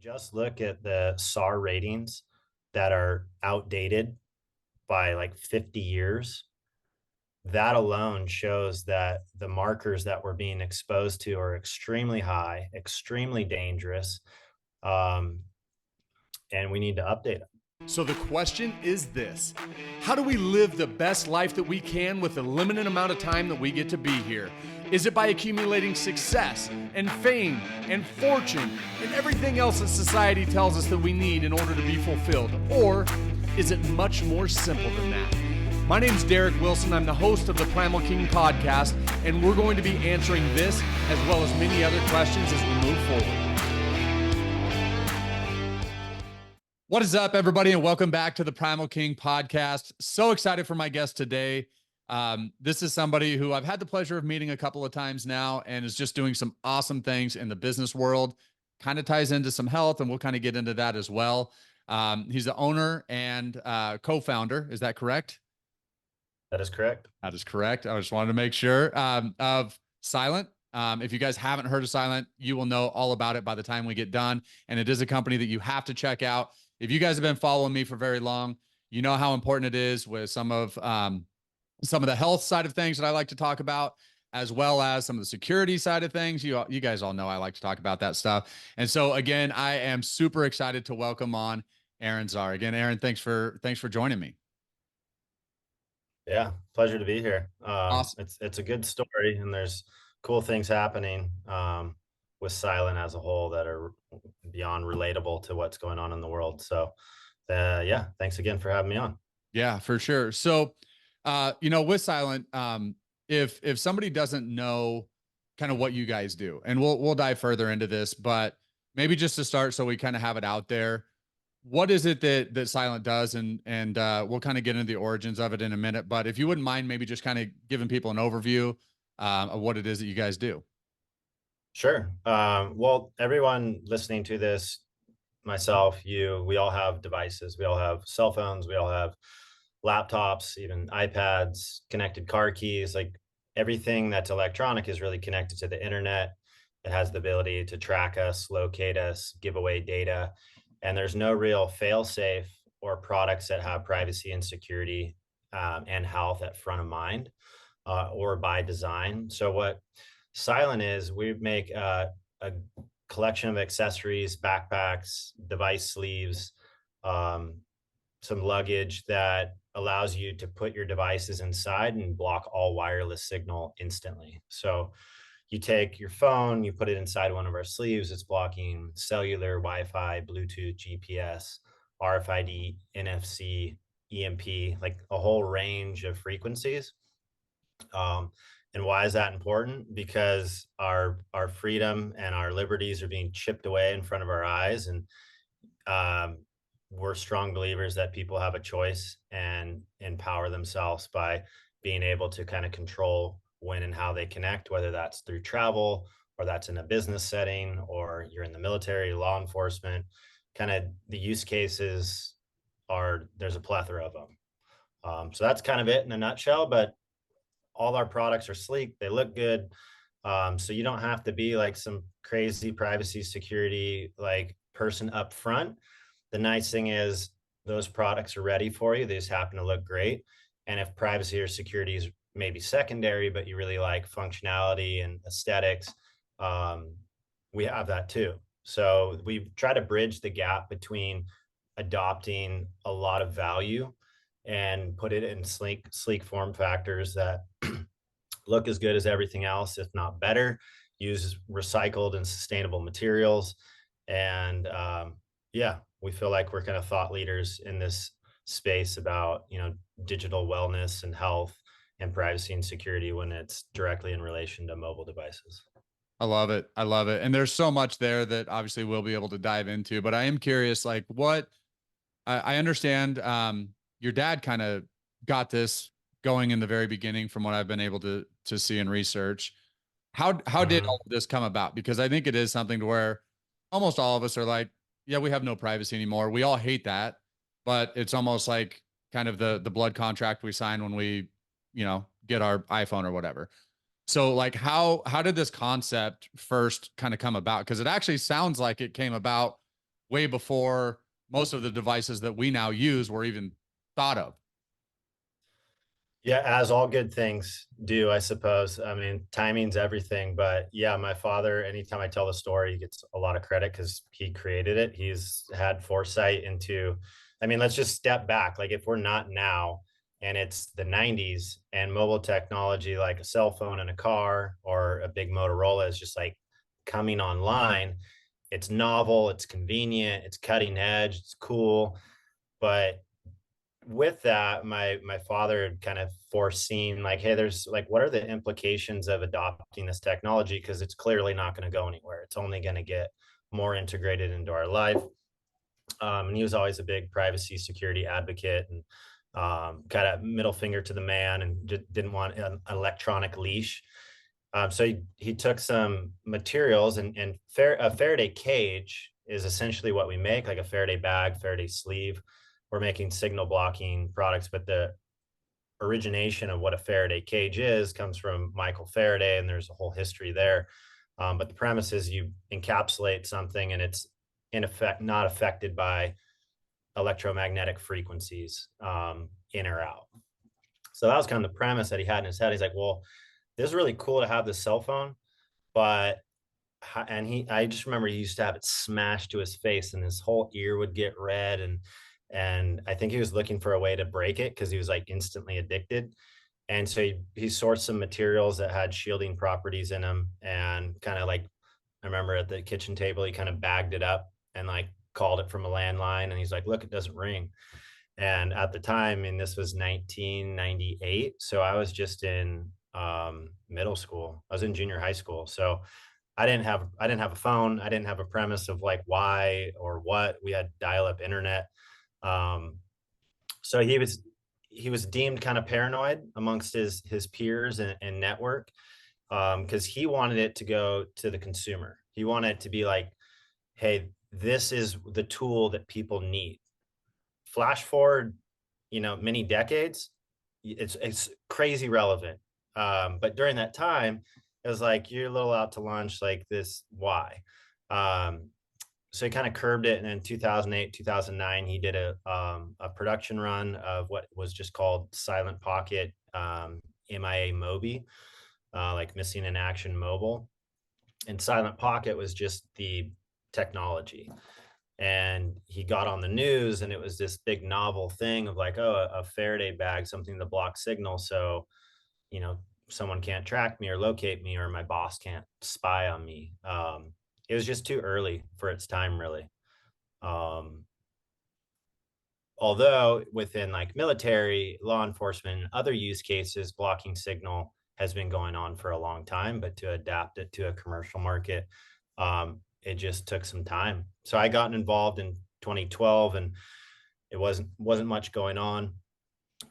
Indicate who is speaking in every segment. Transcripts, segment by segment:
Speaker 1: just look at the SAR ratings that are outdated by like 50 years, that alone shows that the markers that we're being exposed to are extremely high, extremely dangerous, um, and we need to update them.
Speaker 2: So the question is this: how do we live the best life that we can with the limited amount of time that we get to be here? Is it by accumulating success and fame and fortune and everything else that society tells us that we need in order to be fulfilled? Or is it much more simple than that? My name's Derek Wilson. I'm the host of the Primal King podcast, and we're going to be answering this as well as many other questions as we move forward. What is up, everybody, and welcome back to the Primal King podcast. So excited for my guest today. This is somebody who I've had the pleasure of meeting a couple of times now and is just doing some awesome things in the business world. Kind of ties into some health, and we'll kind of get into that as well. He's the owner and co-founder. Is that correct?
Speaker 1: That is correct.
Speaker 2: That is correct. I just wanted to make sure of SLNT. If you guys haven't heard of SLNT, you will know all about it by the time we get done. And it is a company that you have to check out. If you guys have been following me for very long, you know how important it is with some of the health side of things that I like to talk about, as well as some of the security side of things. You guys all know I like to talk about that stuff. And so again, I am super excited to welcome on Aaron Czar. Again, Aaron, thanks for joining me.
Speaker 1: Yeah, pleasure to be here.
Speaker 2: Awesome.
Speaker 1: It's a good story, and there's cool things happening with SLNT as a whole that are beyond relatable to what's going on in the world. So, yeah, thanks again for having me on.
Speaker 2: Yeah, for sure. So, with SLNT, if somebody doesn't know kind of what you guys do, and we'll dive further into this, but maybe just to start, so we kind of have it out there. What is it that SLNT does? And we'll kind of get into the origins of it in a minute, but if you wouldn't mind, maybe just kind of giving people an overview of what it is that you guys do.
Speaker 1: Sure. Well, everyone listening to this, myself, you, we all have devices. We all have cell phones. We all have laptops, even iPads, connected car keys. Like everything that's electronic is really connected to the internet. It has the ability to track us, locate us, give away data. And there's no real fail-safe or products that have privacy and security and health at front of mind or by design. So what SLNT is, we make a collection of accessories, backpacks, device sleeves, some luggage that allows you to put your devices inside and block all wireless signal instantly. So you take your phone, you put it inside one of our sleeves, it's blocking cellular, Wi-Fi, Bluetooth, GPS, RFID, NFC, EMP, like a whole range of frequencies. And why is that important? Because our freedom and our liberties are being chipped away in front of our eyes. And we're strong believers that people have a choice and empower themselves by being able to kind of control when and how they connect, whether that's through travel or that's in a business setting or you're in the military, law enforcement. Kind of the use cases there's a plethora of them. So that's kind of it in a nutshell, but all our products are sleek, they look good. So you don't have to be like some crazy privacy security like person up front. The nice thing is those products are ready for you. They just happen to look great. And if privacy or security is maybe secondary, but you really like functionality and aesthetics, we have that too. So we try to bridge the gap between adopting a lot of value and put it in sleek form factors that look as good as everything else, if not better, use recycled and sustainable materials. And yeah, we feel like we're kind of thought leaders in this space about, digital wellness and health and privacy and security when it's directly in relation to mobile devices.
Speaker 2: I love it. I love it. And there's so much there that obviously we'll be able to dive into, but I am curious, like what I understand, your dad kind of got this going in the very beginning from what I've been able to see and research. How did all of this come about? Because I think it is something to where almost all of us are like, yeah, we have no privacy anymore. We all hate that, but it's almost like kind of the blood contract we sign when we, get our iPhone or whatever. So like how did this concept first kind of come about? Because it actually sounds like it came about way before most of the devices that we now use were even thought of.
Speaker 1: Yeah, as all good things do, I suppose. I mean, timing's everything. But yeah, my father, anytime I tell the story, he gets a lot of credit because he created it. He's had foresight into, I mean, let's just step back. Like, if we're not now and it's the 90s and mobile technology, like a cell phone in a car or a big Motorola, is just like coming online, it's novel, it's convenient, it's cutting edge, it's cool. But with that, my father had kind of foreseen, like, hey, there's like, what are the implications of adopting this technology? Because it's clearly not going to go anywhere. It's only going to get more integrated into our life. And he was always a big privacy security advocate, and kind of middle finger to the man, and didn't want an electronic leash. So he took some materials, and a Faraday cage is essentially what we make, like a Faraday bag, Faraday sleeve. We're making signal blocking products, but the origination of what a Faraday cage is comes from Michael Faraday, and there's a whole history there. But the premise is you encapsulate something, and it's in effect not affected by electromagnetic frequencies, in or out. So that was kind of the premise that he had in his head. He's like, well, this is really cool to have this cell phone, but I just remember he used to have it smashed to his face, and his whole ear would get red, and I think he was looking for a way to break it because he was like instantly addicted. And so he sourced some materials that had shielding properties in them, and kind of like, I remember at the kitchen table, he kind of bagged it up and like called it from a landline, and he's like, look, it doesn't ring. And at the time, and this was 1998, so I was just in middle school. I was in junior high school. So I didn't have a phone. I didn't have a premise of like why or what. We had dial-up internet. Um, so he was deemed kind of paranoid amongst his peers and network, because he wanted it to go to the consumer. He wanted it to be like, hey, this is the tool that people need. Flash forward, many decades, it's crazy relevant. But during that time, it was like, you're a little out to lunch, like this, why? Um, so he kind of curbed it, and in 2008, 2009, he did a production run of what was just called Silent Pocket, MIA Mobi, like missing in action mobile. And Silent Pocket was just the technology. And he got on the news, and it was this big novel thing of like, oh, a Faraday bag, something to block signal, so you know someone can't track me or locate me, or my boss can't spy on me. It was just too early for its time, really. um, Although within like military, law enforcement, and other use cases, blocking signal has been going on for a long time, but to adapt it to a commercial market, it just took some time. So I got involved in 2012, and it wasn't much going on.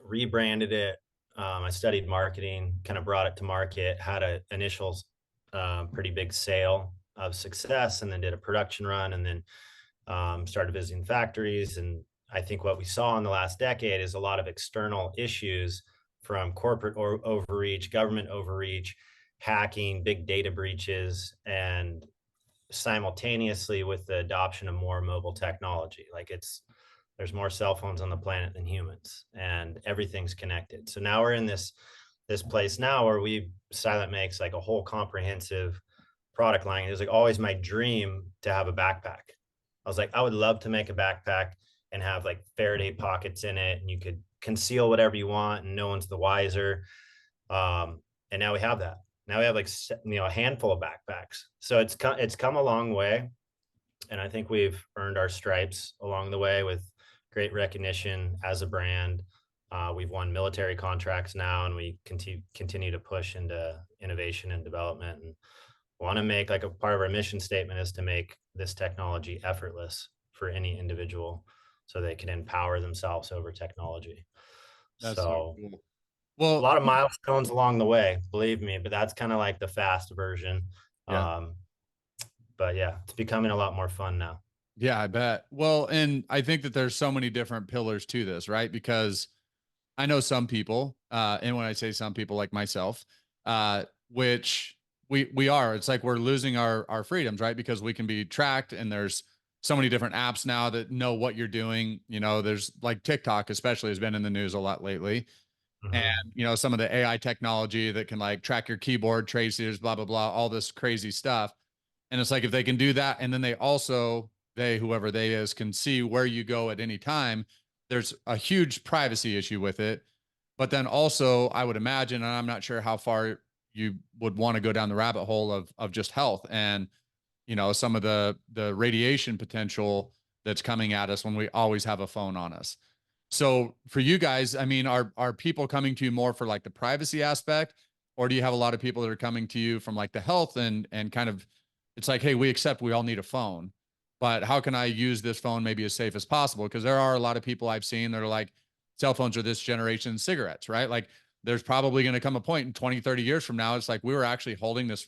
Speaker 1: Rebranded it. I studied marketing, kind of brought it to market, had an initial pretty big sale of success, and then did a production run, and then started visiting factories. And I think what we saw in the last decade is a lot of external issues, from corporate overreach, government overreach, hacking, big data breaches, and simultaneously with the adoption of more mobile technology. Like, there's more cell phones on the planet than humans, and everything's connected. So now we're in this place now where Silent makes like a whole comprehensive product line. It was like always my dream to have a backpack. I was like, I would love to make a backpack and have like Faraday pockets in it, and you could conceal whatever you want, and no one's the wiser. And now we have that. Now we have like a handful of backpacks. So it's come a long way, and I think we've earned our stripes along the way with great recognition as a brand. We've won military contracts now, and we continue to push into innovation and development, and want to make, like, a part of our mission statement is to make this technology effortless for any individual, so they can empower themselves over technology.
Speaker 2: That's so
Speaker 1: So
Speaker 2: cool.
Speaker 1: a
Speaker 2: Well,
Speaker 1: lot of milestones along the way, believe me, but that's kind of like the fast version.
Speaker 2: yeah.
Speaker 1: Um, but yeah, it's becoming a lot more fun now.
Speaker 2: Yeah, I bet. Well, and I think that there's so many different pillars to this, right? Because I know some people, and when I say some people, like myself, which we are, it's like we're losing our freedoms, right? Because we can be tracked, and there's so many different apps now that know what you're doing. There's like TikTok, especially, has been in the news a lot lately. And,
Speaker 1: Mhm.
Speaker 2: some of the AI technology that can like track your keyboard traces, blah, blah, blah, all this crazy stuff. And it's like, if they can do that, and then whoever they is, can see where you go at any time, there's a huge privacy issue with it. But then also, I would imagine, and I'm not sure how far you would want to go down the rabbit hole of just health and, some of the radiation potential that's coming at us when we always have a phone on us. So for you guys, I mean, are people coming to you more for like the privacy aspect, or do you have a lot of people that are coming to you from like the health and kind of, it's like, hey, we accept we all need a phone, but how can I use this phone maybe as safe as possible? Because there are a lot of people I've seen that are like, cell phones are this generation cigarettes, right? Like there's probably going to come a point in 20, 30 years from now, it's like we were actually holding this,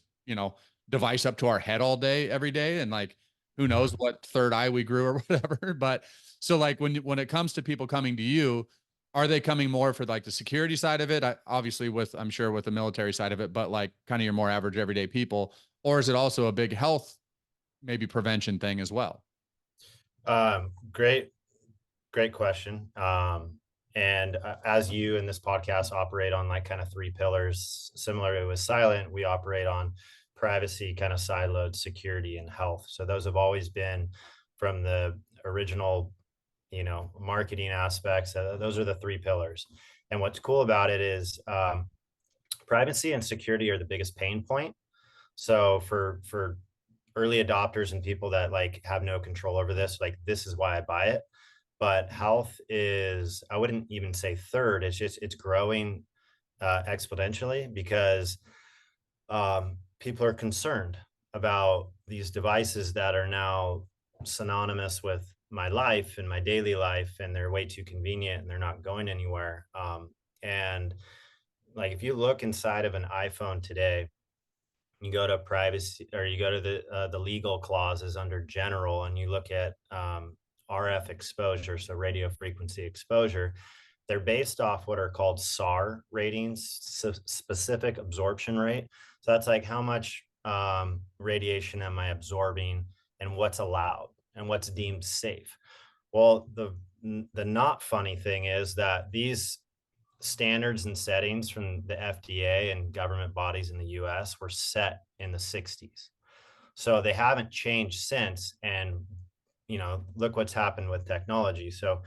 Speaker 2: device up to our head all day, every day. And like, who knows
Speaker 1: Mhm.
Speaker 2: what third eye we grew or whatever. But so like when it comes to people coming to you, are they coming more for like the security side of it? Obviously I'm sure with the military side of it, but like kind of your more average everyday people, or is it also a big health, maybe prevention thing as well?
Speaker 1: Great, great question. And as you in this podcast operate on like kind of three pillars, similarly with Silent, we operate on privacy, kind of siloed security and health. So those have always been from the original, marketing aspects. Those are the three pillars. And what's cool about it is privacy and security are the biggest pain point. So for early adopters and people that like have no control over this, like this is why I buy it. But health is, I wouldn't even say third. It's growing exponentially because people are concerned about these devices that are now synonymous with my life and my daily life, and they're way too convenient and they're not going anywhere. And like if you look inside of an iPhone today, you go to privacy or you go to the legal clauses under general and you look at RF exposure, so radio frequency exposure. They're based off what are called SAR ratings, specific absorption rate. So that's like how much radiation am I absorbing and what's allowed and what's deemed safe. Well, the not funny thing is that these standards and settings from the FDA and government bodies in the US were set in the 60s. So they haven't changed since. And, look what's happened with technology. So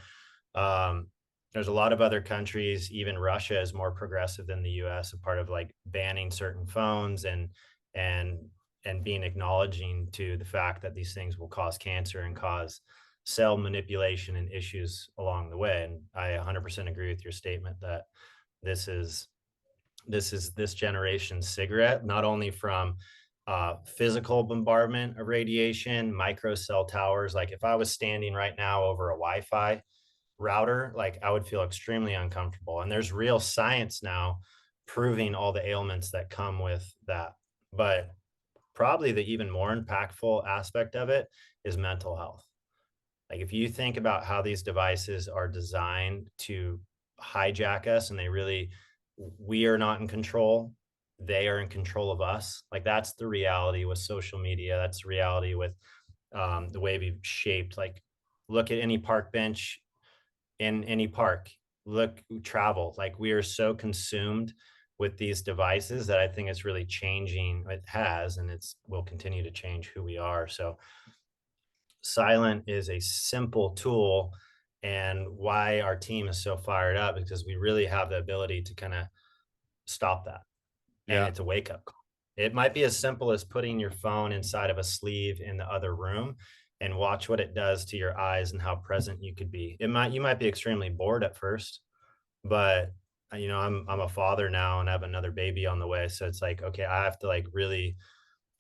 Speaker 1: um, there's a lot of other countries, even Russia is more progressive than the US, a part of like banning certain phones and and being acknowledging to the fact that these things will cause cancer and cause cell manipulation and issues along the way. And I 100% agree with your statement that this is this generation's cigarette, not only from physical bombardment of radiation, micro cell towers. Like if I was standing right now over a Wi-Fi router, like I would feel extremely uncomfortable. And there's real science now proving all the ailments that come with that. But probably the even more impactful aspect of it is mental health. Like if you think about how these devices are designed to hijack us and we are not in control, they are in control of us. Like that's the reality with social media. That's the reality with the way we've shaped. Like look at any park bench in any park. Look, travel. Like we are so consumed with these devices that I think it's really changing. It has, and it's will continue to change who we are. So Silent is a simple tool, and why our team is so fired up because we really have the ability to kind of stop that. And
Speaker 2: Yeah.
Speaker 1: it's a wake up call. It might be as simple as putting your phone inside of a sleeve in the other room and watch what it does to your eyes and how present you could be. You might be extremely bored at first, but I'm a father now and I have another baby on the way. So it's like, okay, I have to like really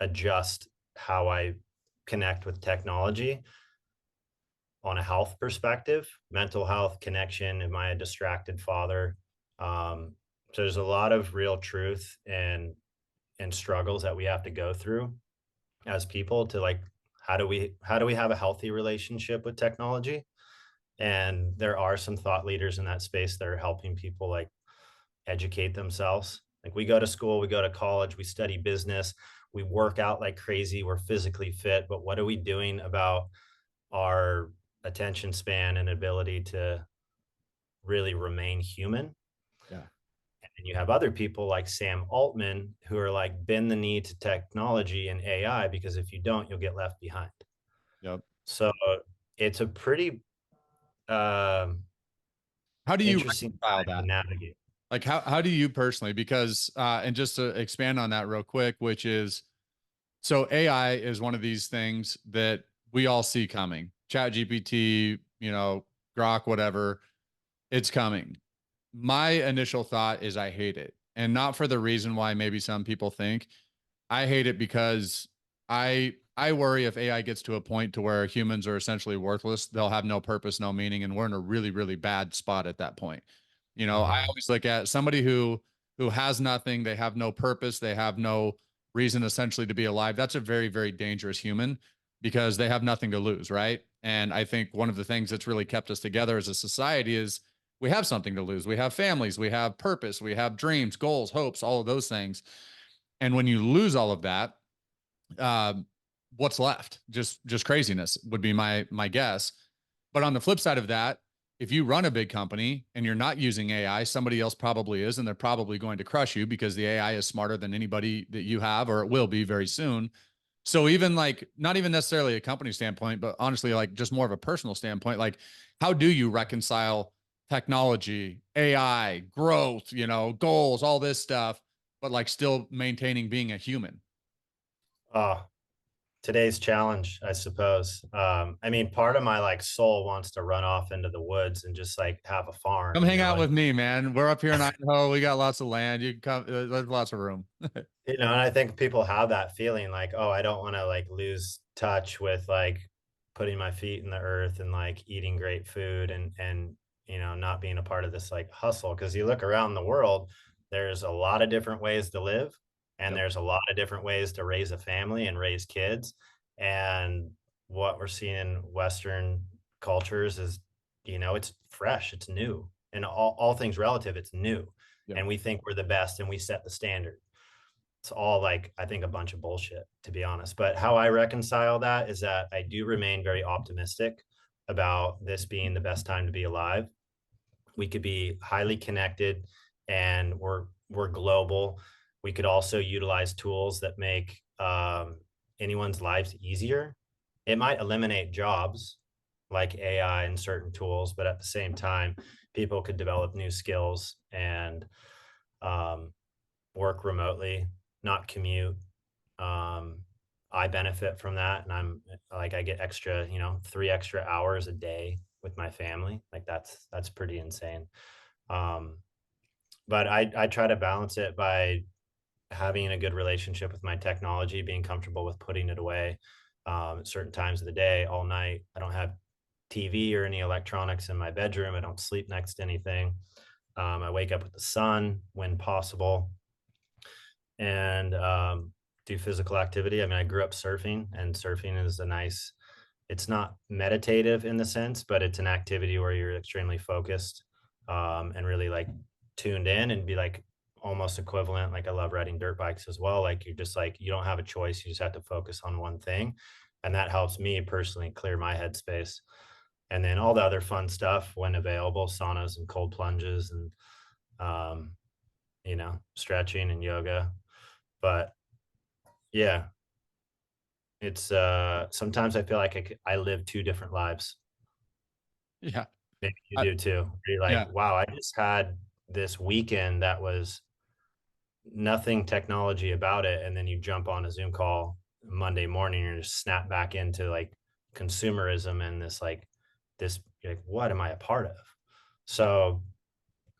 Speaker 1: adjust how I connect with technology on a health perspective, mental health connection. Am I a distracted father? So there's a lot of real truth and struggles that we have to go through as people to like how do we have a healthy relationship with technology. And there are some thought leaders in that space that are helping people like educate themselves. Like we go to school, we go to college, we study business, we work out like crazy, we're physically fit, but what are we doing about our attention span and ability to really remain human.
Speaker 2: Yeah.
Speaker 1: And you have other people like Sam Altman who are like, bend the knee to technology and AI, because if you don't, you'll get left behind.
Speaker 2: Yep.
Speaker 1: So it's a pretty
Speaker 2: How do you
Speaker 1: interesting
Speaker 2: reconcile
Speaker 1: time to
Speaker 2: that?
Speaker 1: navigate.
Speaker 2: Like how do you personally, because and just to expand on that real quick, which is, so AI is one of these things that we all see coming. Chat GPT, Grok, whatever, it's coming. My initial thought is I hate it. And not for the reason why maybe some people think. I hate it because I worry if AI gets to a point to where humans are essentially worthless, they'll have no purpose, no meaning, and we're in a really, really bad spot at that point. I
Speaker 1: Mm-hmm.
Speaker 2: always look at somebody who has nothing, they have no purpose, they have no reason essentially to be alive. That's a very, very dangerous human because they have nothing to lose, right? And I think one of the things that's really kept us together as a society is we have something to lose. We have families, we have purpose, we have dreams, goals, hopes, all of those things. And when you lose all of that, um, what's left? Just craziness would be my guess. But on the flip side of that, if you run a big company and you're not using AI, somebody else probably is, and they're probably going to crush you because the AI is smarter than anybody that you have, or it will be very soon. So even like not even necessarily a company standpoint, but honestly, like just more of a personal standpoint, like how do you reconcile technology, AI, growth, goals, all this stuff, but like still maintaining being a human?
Speaker 1: Oh, today's challenge, I suppose. I mean, part of my like soul wants to run off into the woods and just like have a
Speaker 2: Come
Speaker 1: farm,
Speaker 2: hang out
Speaker 1: and
Speaker 2: with me, man. We're up here in Idaho. We got lots of land. You can come. There's lots of room.
Speaker 1: and I think people have that feeling like, oh, I don't want to like lose touch with like putting my feet in the earth and like eating great food, and not being a part of this like hustle. Because you look around the world, there's a lot of different ways to live, and
Speaker 2: Yep.
Speaker 1: there's a lot of different ways to raise a family and raise kids. And what we're seeing in Western cultures is, it's fresh, it's new, and all things relative, it's new.
Speaker 2: Yep.
Speaker 1: And we think we're the best and we set the standard. It's all like, I think, a bunch of bullshit, to be honest. But how I reconcile that is that I do remain very optimistic about this being the best time to be alive. We could be highly connected, and we're global. We could also utilize tools that make anyone's lives easier. It might eliminate jobs like AI and certain tools, but at the same time, people could develop new skills and um, work remotely, not commute. Um, I benefit from that, and I'm like, I get extra, 3 extra hours a day with my family. Like that's pretty insane. Um, but I try to balance it by having a good relationship with my technology, being comfortable with putting it away at certain times of the day, all night. I don't have TV or any electronics in my bedroom. I don't sleep next to anything. I wake up with the sun when possible, and do physical activity. I mean, I grew up surfing, and surfing is it's not meditative in the sense, but it's an activity where you're extremely focused and really like tuned in, and be like almost equivalent. Like, I love riding dirt bikes as well. Like, you're just like, you don't have a choice. You just have to focus on one thing. And that helps me personally clear my headspace. And then all the other fun stuff when available, saunas and cold plunges, and, um, stretching and yoga. But yeah, it's sometimes I feel like I live two different lives.
Speaker 2: Yeah.
Speaker 1: Maybe you
Speaker 2: I,
Speaker 1: do too. You're like,
Speaker 2: yeah.
Speaker 1: wow, I just had this weekend that was nothing technology about it, and then you jump on a Zoom call Monday morning and just snap back into like consumerism and this like this. You're like, what am I a part of? So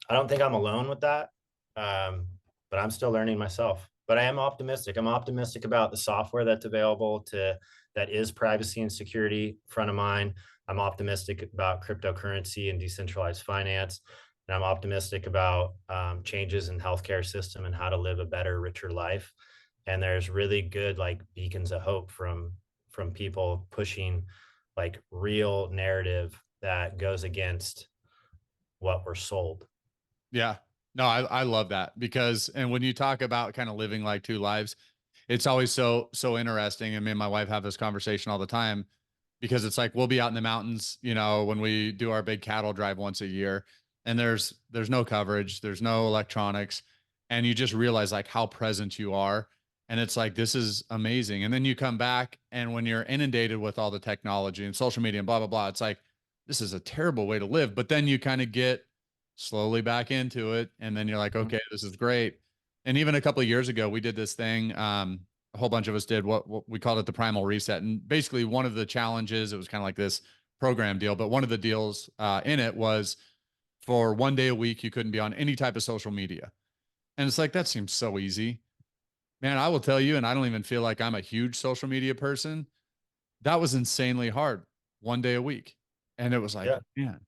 Speaker 1: I don't think I'm alone with that. Um, but I'm still learning myself. But I am optimistic. I'm optimistic about the software that's available that is privacy and security front of mind. I'm optimistic about cryptocurrency and decentralized finance. And I'm optimistic about changes in healthcare system and how to live a better, richer life. And there's really good like beacons of hope from people pushing like real narrative that goes against what we're sold.
Speaker 2: Yeah. No, I love that because, and when you talk about kind of living like two lives, it's always so interesting. And me and my wife have this conversation all the time. because it's like we'll be out in the mountains, you know, when we do our big cattle drive once a year, and there's no coverage, there's no electronics, and you just realize like how present you are, and it's like this is amazing. And then you come back, and when you're inundated with all the technology and social media and blah blah blah, it's like this is a terrible way to live. But then you kind of get slowly back into it, and then you're like,
Speaker 1: Mhm.
Speaker 2: okay, this is great. And even a couple of years ago, we did this thing. A whole bunch of us did what we called it the primal reset. And basically, one of the challenges, it was kind of like this program deal, but one of the deals in it was for 1 day a week, you couldn't be on any type of social media. And it's like, that seems so easy. Man, I will tell you, and I don't even feel like I'm a huge social media person. That was insanely hard 1 day a week. And it was like,
Speaker 1: Yeah.
Speaker 2: man,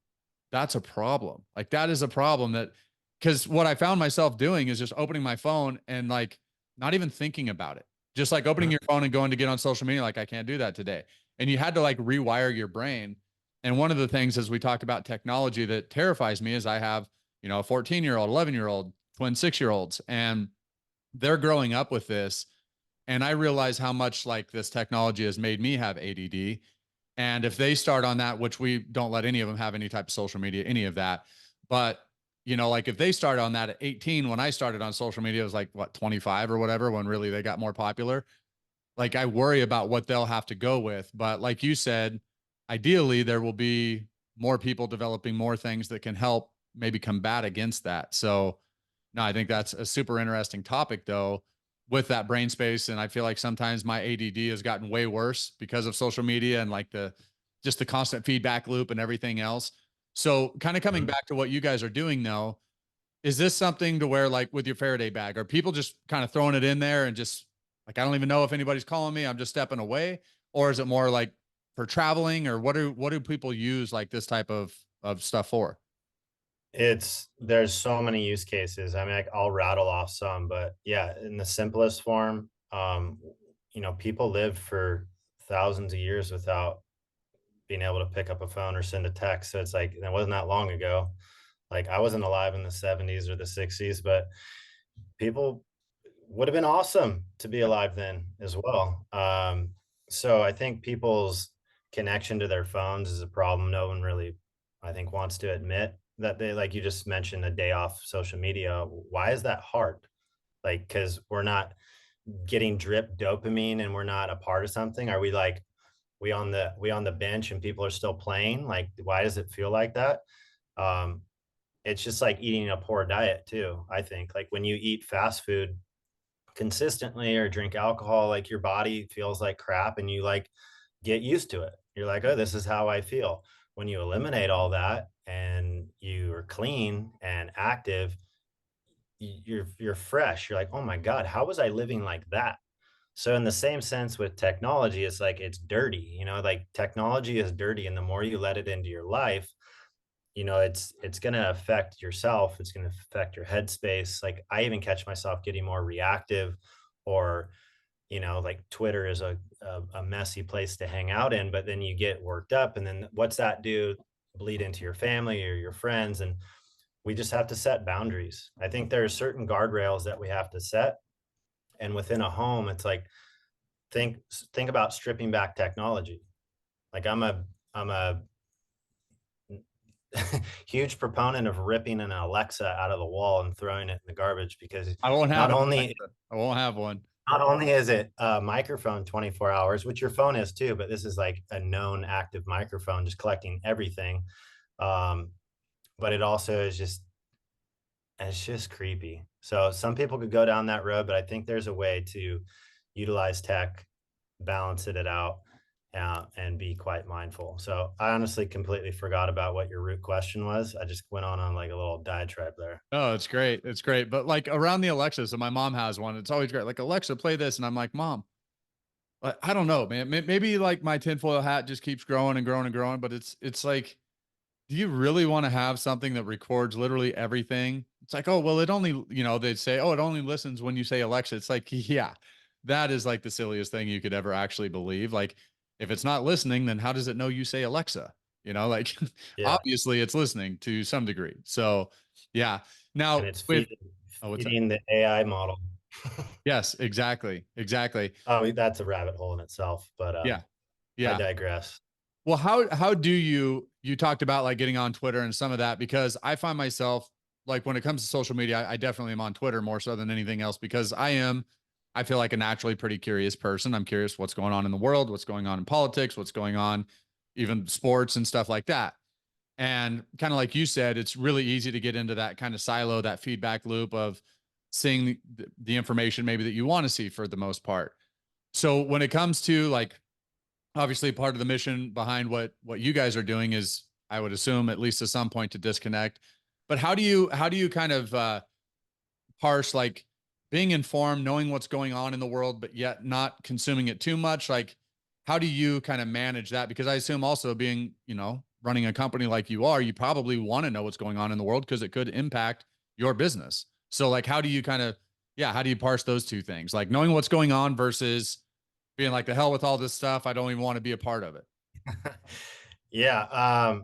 Speaker 2: that's a problem. Like, that is a problem that, because what I found myself doing is just opening my phone and like not even thinking about it. Just like opening
Speaker 1: Mhm.
Speaker 2: your phone and going to get on social media, like, I can't do that today. And you had to like rewire your brain. And one of the things as we talk about technology that terrifies me is I have, you know, a 14-year-old, 11-year-old, twin 6 year olds, and they're growing up with this. And I realize how much like this technology has made me have ADD. And if they start on that, which we don't let any of them have any type of social media, any of that. But, you know, like if they start on that at 18, when I started on social media, it was like what, 25 or whatever, when really they got more popular. Like I worry about what they'll have to go with. But like you said, ideally there will be more people developing more things that can help maybe combat against that. So no, I think that's a super interesting topic though with that brain space. And I feel like sometimes my ADD has gotten way worse because of social media and like the just the constant feedback loop and everything else. So kind of coming
Speaker 1: Mhm.
Speaker 2: back to what you guys are doing though, is this something to where like with your Faraday bag, are people just kind of throwing it in there and just like, I don't even know if anybody's calling me, I'm just stepping away? Or is it more like for traveling, or what do people use like this type of stuff for?
Speaker 1: There's so many use cases. I mean, I'll rattle off some, but yeah, in the simplest form, people live for thousands of years without being able to pick up a phone or send a text. So it's like, it wasn't that long ago. Like I wasn't alive in the 70s or the 60s, but people would have been awesome to be alive then as well. So I think people's connection to their phones is a problem. No one really, I think, wants to admit that they, like you just mentioned, a day off social media. Why is that hard? Like, because we're not getting drip dopamine and we're not a part of something. Are we like we on the bench and people are still playing? Like, why does it feel like that? Um, it's just like eating a poor diet too. I think like when you eat fast food consistently or drink alcohol, like your body feels like crap and you like get used to it. You're like, oh, this is how I feel. When you eliminate all that and you are clean and active, you're fresh. You're like, oh my God, how was I living like that? So in the same sense with technology, it's like it's dirty, like technology is dirty. And the more you let it into your life, it's going to affect yourself. It's going to affect your headspace. Like I even catch myself getting more reactive, or like Twitter is a messy place to hang out in, but then you get worked up, and then what's that do? Bleed into your family or your friends. And we just have to set boundaries. I think there are certain guardrails that we have to set. And within a home, it's like think about stripping back technology. Like I'm a huge proponent of ripping an Alexa out of the wall and throwing it in the garbage, because
Speaker 2: I won't have
Speaker 1: not
Speaker 2: an
Speaker 1: only
Speaker 2: Alexa. I won't have one.
Speaker 1: not only is it a microphone 24 hours, which your phone is too, but this is like a known active microphone just collecting everything. Um, but it also is just it's just creepy. So some people could go down that road, but I think there's a way to utilize tech, balance it out, and be quite mindful. So I honestly completely forgot about what your root question was. I just went on like a little diatribe there.
Speaker 2: Oh, it's great. It's great. But like around the Alexa, so my mom has one. It's always great. Like, Alexa, play this. And I'm like, Mom, I don't know, man. Maybe like my tinfoil hat just keeps growing and growing and growing. But it's like, do you really want to have something that records literally everything? It's like, oh, well, it only, they'd say, oh, it only listens when you say Alexa. It's like, yeah, that is like the silliest thing you could ever actually believe. Like, if it's not listening, then how does it know you say Alexa? Like
Speaker 1: Yeah,
Speaker 2: obviously it's listening to some degree. So, yeah.
Speaker 1: and
Speaker 2: Now
Speaker 1: it's
Speaker 2: with, oh, what's that?
Speaker 1: feeding the AI model.
Speaker 2: Yes, exactly. Exactly.
Speaker 1: Oh, that's a rabbit hole in itself, but
Speaker 2: Yeah.
Speaker 1: I
Speaker 2: Yeah.
Speaker 1: digress.
Speaker 2: Well, how do you talked about like getting on Twitter and some of that, because I find myself like when it comes to social media, I definitely am on Twitter more so than anything else because I feel like a naturally pretty curious person. I'm curious what's going on in the world, what's going on in politics, what's going on, even sports and stuff like that. And kind of like you said, it's really easy to get into that kind of silo, that feedback loop of seeing the information maybe that you want to see for the most part. So when it comes to like, obviously part of the mission behind what you guys are doing is, I would assume, at least to some point, to disconnect. But how do you kind of parse like being informed, knowing what's going on in the world, but yet not consuming it too much? Like, how do you kind of manage that? Because I assume also being, running a company like you are, you probably want to know what's going on in the world because it could impact your business. So like, how do you kind of, yeah, how do you parse those two things? Like knowing what's going on versus being like, the hell with all this stuff. I don't even want to be a part of it.
Speaker 1: Yeah,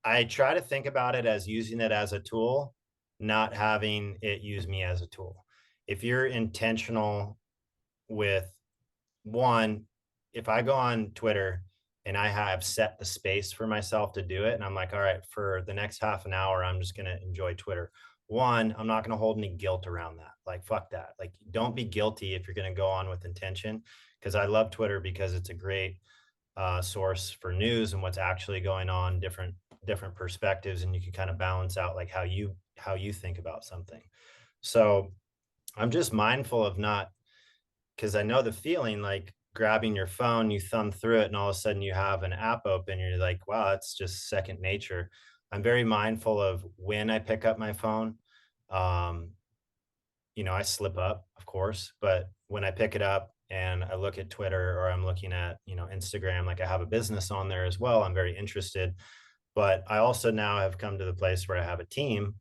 Speaker 1: I try to think about it as using it as a tool, not having it use me as a tool. If you're intentional with one, if I go on Twitter and I have set the space for myself to do it, and I'm like, all right, for the next half an hour, I'm just going to enjoy Twitter. One, I'm not going to hold any guilt around that. Like, fuck that. Like, don't be guilty if you're going to go on with intention. Cause I love Twitter because it's a great source for news and what's actually going on, different perspectives, and you can kind of balance out like how you think about something. So I'm just mindful of not, because I know the feeling like grabbing your phone, you thumb through it, and all of a sudden you have an app open. You're like, wow, that's just second nature. I'm very mindful of when I pick up my phone. Um, I slip up, of course, but when I pick it up and I look at Twitter or I'm looking at, Instagram, like I have a business on there as well, I'm very interested. But I also now have come to the place where I have a team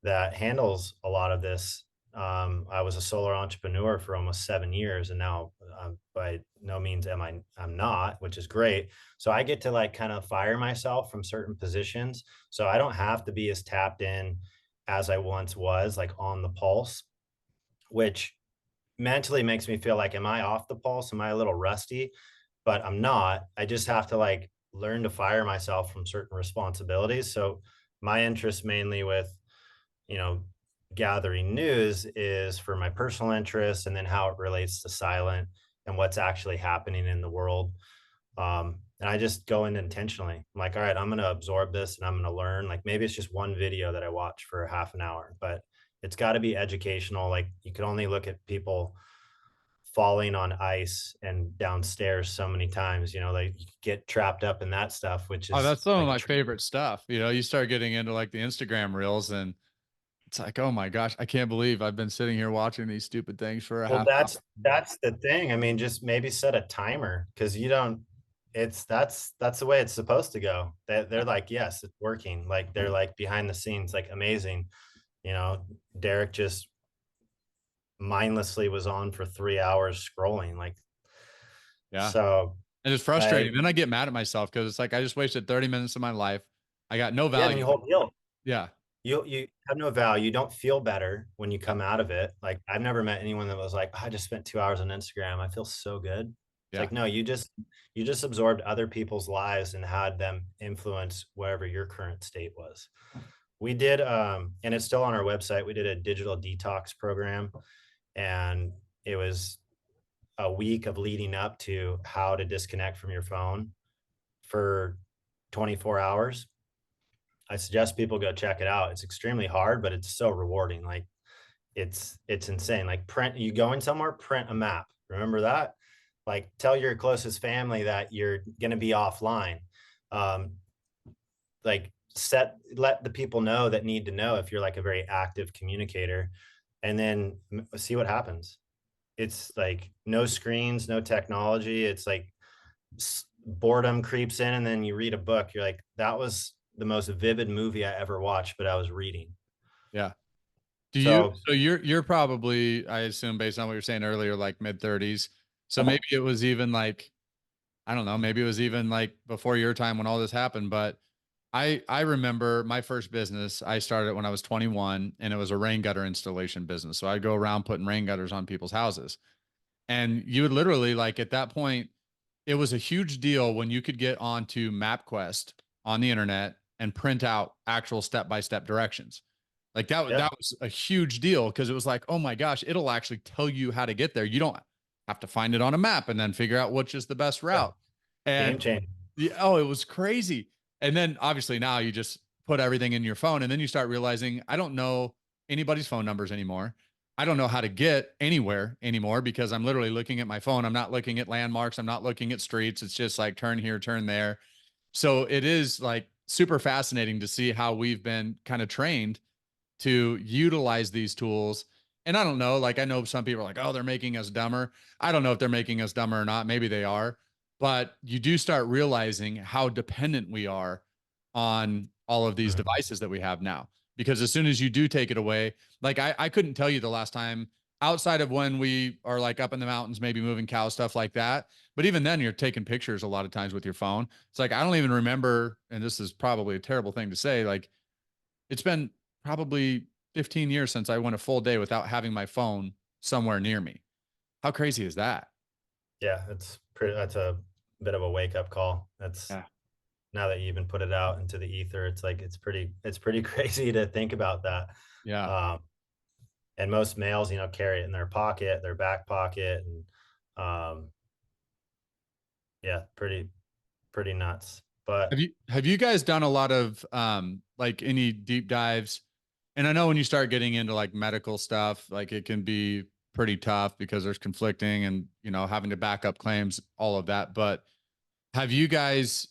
Speaker 1: that handles a lot of this. I was a solo entrepreneur for almost 7 years, and now by no means I'm not, which is great. So I get to like kind of fire myself from certain positions, so I don't have to be as tapped in as I once was, like on the pulse, which mentally makes me feel like, am I off the pulse? Am I a little rusty? But I'm not. I just have to like learn to fire myself from certain responsibilities. So my interest mainly with, you know, gathering news is for my personal interests and then how it relates to silent and what's actually happening in the world. And I just go in intentionally. I'm like, all right, I'm going to absorb this and I'm going to learn. Like maybe it's just one video that I watch for half an hour, but it's got to be educational. Like you can only look at people falling on ice and downstairs so many times, like you get trapped up in that stuff, which
Speaker 2: Oh,
Speaker 1: is
Speaker 2: that's some of
Speaker 1: like
Speaker 2: my favorite stuff. You start getting into like the Instagram reels and it's like, oh my gosh, I can't believe I've been sitting here watching these stupid things for a
Speaker 1: well,
Speaker 2: half hour.
Speaker 1: that's the thing. I mean, just maybe set a timer because you don't. That's the way it's supposed to go. They're like, yes, it's working. Like they're like behind the scenes, like amazing. You know, Derek just mindlessly was on for 3 hours scrolling. Like
Speaker 2: Yeah.
Speaker 1: so,
Speaker 2: And it's
Speaker 1: I
Speaker 2: frustrating. Then I get mad at myself because it's like I just wasted 30 minutes of my life. I got no
Speaker 1: yeah. Then
Speaker 2: value.
Speaker 1: you hold guilt.
Speaker 2: Yeah.
Speaker 1: You have no value. You don't feel better when you come out of it. Like I've never met anyone that was like, "Oh, I just spent 2 hours on Instagram. I feel so good." It's
Speaker 2: Yeah.
Speaker 1: like, no, you just absorbed other people's lives and had them influence wherever your current state was. We did, and it's still on our website. We did a digital detox program, and it was a week of leading up to how to disconnect from your phone for 24 hours. I suggest people go check it out. It's extremely hard, but it's so rewarding. Like it's insane. Like you going somewhere, print a map. Remember that? Like tell your closest family that you're gonna be offline. Um, like let the people know that need to know if you're like a very active communicator, and then see what happens. It's like no screens, no technology. It's like boredom creeps in, and then you read a book. You're like, that was the most vivid movie I ever watched, but I was reading.
Speaker 2: Yeah.
Speaker 1: So
Speaker 2: So you're probably, I assume based on what you're saying earlier, like mid 30s. So maybe it was even like, I don't know, maybe it was even like before your time when all this happened, but I remember my first business. I started when I was 21 and it was a rain gutter installation business. So I'd go around putting rain gutters on people's houses. And you would literally like at that point, it was a huge deal when you could get onto MapQuest on the internet and print out actual step-by-step directions. Like
Speaker 1: Yeah,
Speaker 2: that was a huge deal because it was like, oh my gosh, it'll actually tell you how to get there. You don't have to find it on a map and then figure out which is the best
Speaker 1: yeah.
Speaker 2: route.
Speaker 1: Game
Speaker 2: And
Speaker 1: changer.
Speaker 2: yeah, oh, it was crazy. And then obviously now you just put everything in your phone and then you start realizing I don't know anybody's phone numbers anymore. I don't know how to get anywhere anymore because I'm literally looking at my phone. I'm not looking at landmarks. I'm not looking at streets. It's just like turn here, turn there. So it is like super fascinating to see how we've been kind of trained to utilize these tools. And I don't know, like I know some people are like, oh, they're making us dumber. I don't know if they're making us dumber or not. Maybe they are. But you do start realizing how dependent we are on all of these
Speaker 1: Mhm.
Speaker 2: devices that we have now. Because as soon as you do take it away, like I couldn't tell you the last time outside of when we are like up in the mountains, maybe moving cows, stuff like that. But even then, you're taking pictures a lot of times with your phone. It's like, I don't even remember, and this is probably a terrible thing to say, like, it's been probably 15 years since I went a full day without having my phone somewhere near me. How crazy is that?
Speaker 1: Yeah, that's a bit of a wake up call. That's
Speaker 2: Yeah.
Speaker 1: now that you even put it out into the ether, it's like it's pretty crazy to think about that.
Speaker 2: Yeah.
Speaker 1: Um, and most males, carry it in their pocket, their back pocket, and um, yeah, pretty nuts. But
Speaker 2: Have you guys done a lot of like any deep dives? And I know when you start getting into like medical stuff, like it can be pretty tough because there's conflicting and having to back up claims, all of that. But have you guys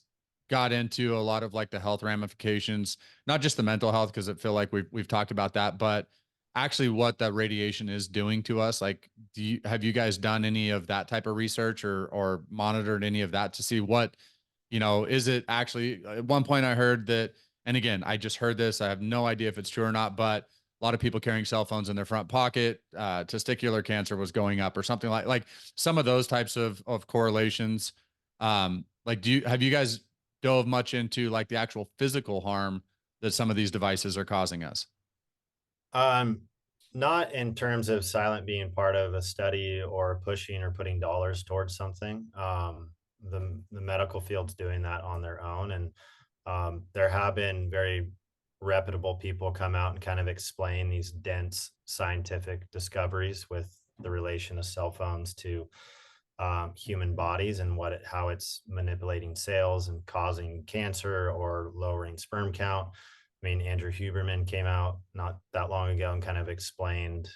Speaker 2: got into a lot of like the health ramifications, not just the mental health, because I feel like we've talked about that, but actually what that radiation is doing to us? Like, have you guys done any of that type of research or monitored any of that to see what, is it actually at one point I heard that, and again, I just heard this, I have no idea if it's true or not, but a lot of people carrying cell phones in their front pocket, testicular cancer was going up or something like some of those types of correlations. Like, have you guys dove much into like the actual physical harm that some of these devices are causing us?
Speaker 1: um, not in terms of Silent being part of a study or pushing or putting dollars towards something. The medical field's doing that on their own, and there have been very reputable people come out and kind of explain these dense scientific discoveries with the relation of cell phones to human bodies and how it's manipulating cells and causing cancer or lowering sperm count. I mean, Andrew Huberman came out not that long ago and kind of explained.